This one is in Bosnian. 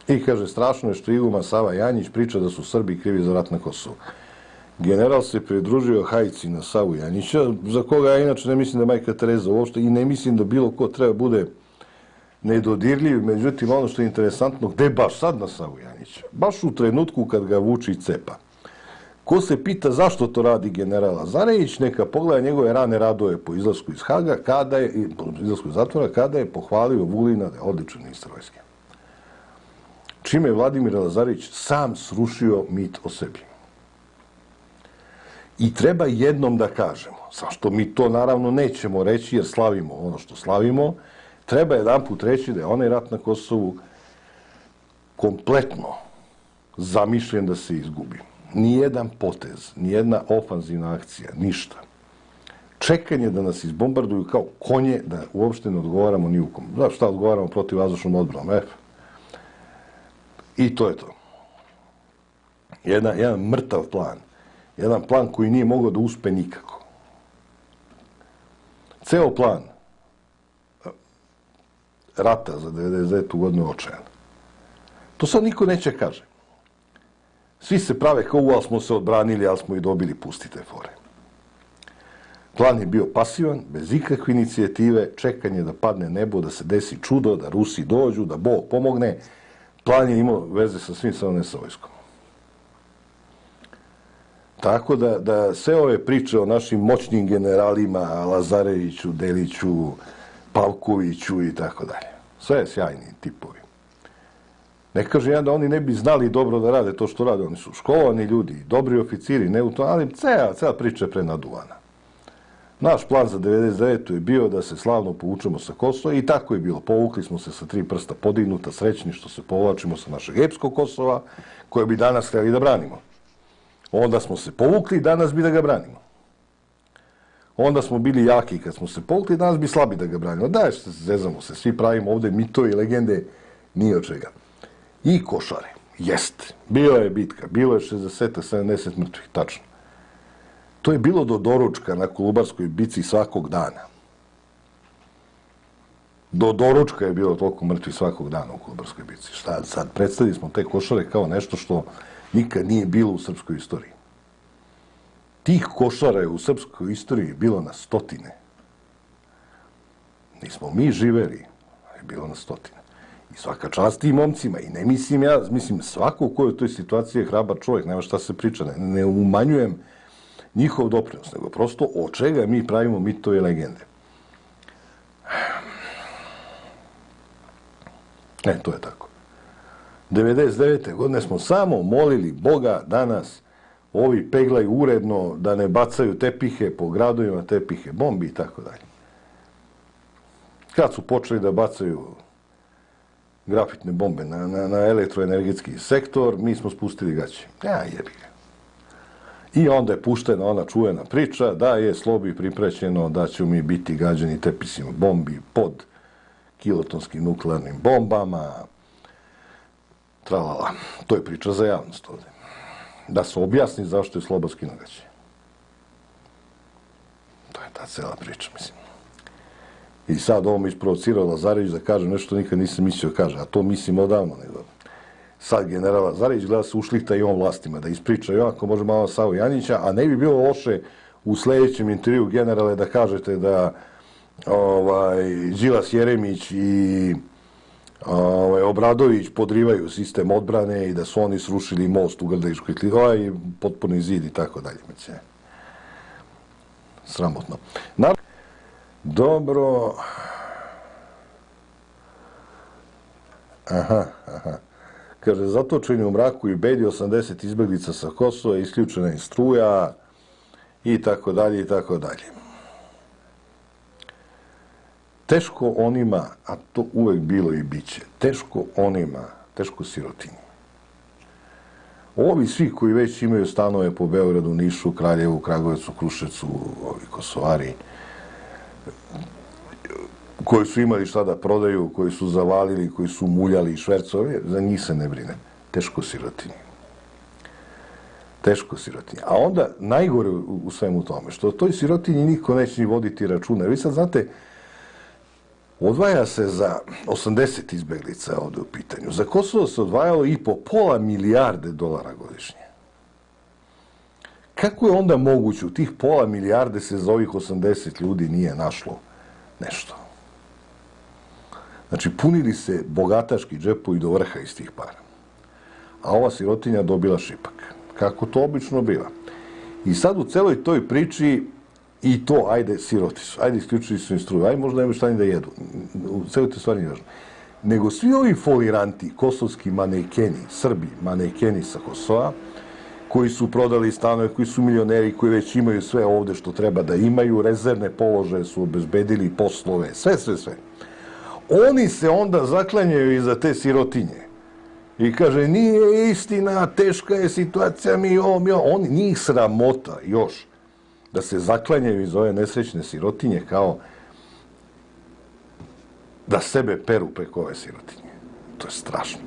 I kaže, strašno je što Iguma Sava Janjić priča da su Srbi krivi za rat na Kosovu. General se pridružio hajci na Savu Janjića, za koga ja inače ne mislim da je Majka Tereza uopšte i ne mislim da bilo ko treba bude nedodirljiv. Međutim, ono što je interesantno, gde baš sad na Savu Janjića? Baš u trenutku kad ga Vučić cepa. Ko se pita zašto to radi general Lazarević, neka pogleda njegove rane radove po izlasku iz Haga, po izlasku iz zatvora, kada je pohvalio Vulina da je odličan ministar vojske. Čime je Vladimir Lazarević sam srušio mit o sebi. I treba jednom da kažemo, zašto mi to naravno nećemo reći jer slavimo ono što slavimo, treba jedanput reći da je onaj rat na Kosovu kompletno zamišljen da se izgubi. Nijedan potez, nijedna ofanzivna akcija, ništa. Čekanje da nas izbombarduju kao konje, da uopšte ne odgovaramo ni u kom. Znaš šta odgovaramo protiv vazdušnom odbranom? I to je to. Jedan mrtav plan. Jedan plan koji nije mogao da uspe nikako. Ceo plan rata za 99. godinu je očajan. To sad niko neće kaže. Svi se prave kao ali smo se odbranili, ali smo i dobili, pustite fore. Plan je bio pasivan, bez ikakve inicijative, čekanje da padne nebo, da se desi čudo, da Rusi dođu, da Bog pomogne. Plan je imao veze sa svim, samo ne sa vojskom. Tako da sve ove priče o našim moćnim generalima, Lazareviću, Deliću, Pavkoviću i tako dalje. Sve sjajni tipovi. Ne kažem ja da oni ne bi znali dobro da rade to što rade. Oni su školovani ljudi, dobri oficiri, ne u to, ali cela priča je prenaduvana. Naš plan za 99. je bio da se slavno povučemo sa Kosova i tako je bilo. Povukli smo se sa 3 prsta podignuta, srećni što se povlačimo sa našeg epskog Kosova, koje bi danas htjeli da branimo. Onda smo se povukli, danas bi da ga branimo. Onda smo bili jaki kad smo se povukli, danas bi slabi da ga branimo. Daj, zezamo se, svi pravimo ovde mitovi i legende, nije od čega. I Košare, jeste. Bila je bitka, bilo je 60-70 mrtvih, tačno. To je bilo do doručka na Kolubarskoj bici svakog dana. Do doručka je bilo toliko mrtvih svakog dana u Kolubarskoj bici. Šta sad? Predstavili smo te Košare kao nešto što nikad nije bilo u srpskoj istoriji. Tih Košara je u srpskoj istoriji bilo na stotine. Nismo mi živeli, ali je bilo na stotine. I svaka čast tim momcima. I ne mislim ja, mislim svako ko je u toj situaciji je hrabar čovjek, nema šta se priča, ne umanjujem njihov doprinos, nego prosto od čega mi pravimo mitove i legende. To je tako. 99. godine smo samo molili Boga da nas ovi peglaju uredno, da ne bacaju tepihe po gradovima, tepihe bombi i tako dalje. Kad su počeli da bacaju grafitne bombe na elektroenergetski sektor, mi smo spustili gaće. Jebi ga. I onda je puštena ona čuvena priča da je Slobi priprećeno da ćemo mi biti gađani tepisima bombi pod kilotonskim nuklearnim bombama. Tralala. To je priča za javnost ovde. Da se objasni zašto je Sloba skinuo gaće. To je ta cela priča, mislim. I sad ovo mi isprovocirao Lazarević da kaže nešto nikad nisam mislio kaže, a to mislim odavno nego. Sad general Lazarević gleda se ušlihta i on vlastima, da ispriča i on ako može malo Savu Janjića, a ne bi bilo loše u sledećem intervju generale da kažete da Đilas, Jeremić i Obradović podrivaju sistem odbrane i da su oni srušili most u Grdeličkoj klini, i potpuni zid i tako dalje. Sramotno. Dobro. Kaže, zatočeni u mraku i bedi 80 izbeglica sa Kosova, isključena je struja i tako dalje i tako dalje. Teško onima, a to uvek bilo i biće, teško onima, teško sirotinji. Ovi svi koji već imaju stanove po Beogradu, Nišu, Kraljevu, Kragujevcu, Kruševcu, ovi Kosovari, koji su imali šta da prodaju, koji su zavalili, koji su muljali i švercove, za njih se ne brine. Teško sirotinji. Teško sirotinji. A onda najgore u svemu tome, što o toj sirotinji niko neće ni voditi računa. Vi sad znate, Odvaja se za 80 izbeglica ovde u pitanju. Za Kosovo se odvajalo i po pola milijarde dolara godišnje. Kako je onda moguće u tih pola milijarde se za ovih 80 ljudi nije našlo nešto? Znači, punili se bogataški džepovi do vrha iz tih para. A ova sirotinja dobila šipak. Kako to obično biva. I sad u celoj toj priči i to, ajde, siroti su, ajde, isključili su im struju, ajde, možda nemaju šta ni da jedu. U celoj toj stvari nije važno. Nego svi ovi foliranti, kosovski manekeni, Srbi, manekeni sa Kosova, koji su prodali stanove, koji su milioneri, koji već imaju sve ovde što treba da imaju, rezervne položaje su obezbedili, poslove, sve. Oni se onda zaklanjaju iza te sirotinje. I kaže, nije istina, teška je situacija, oni njih sramota još da se zaklanjaju iz ove nesrećne sirotinje kao da sebe peru preko ove sirotinje. To je strašno.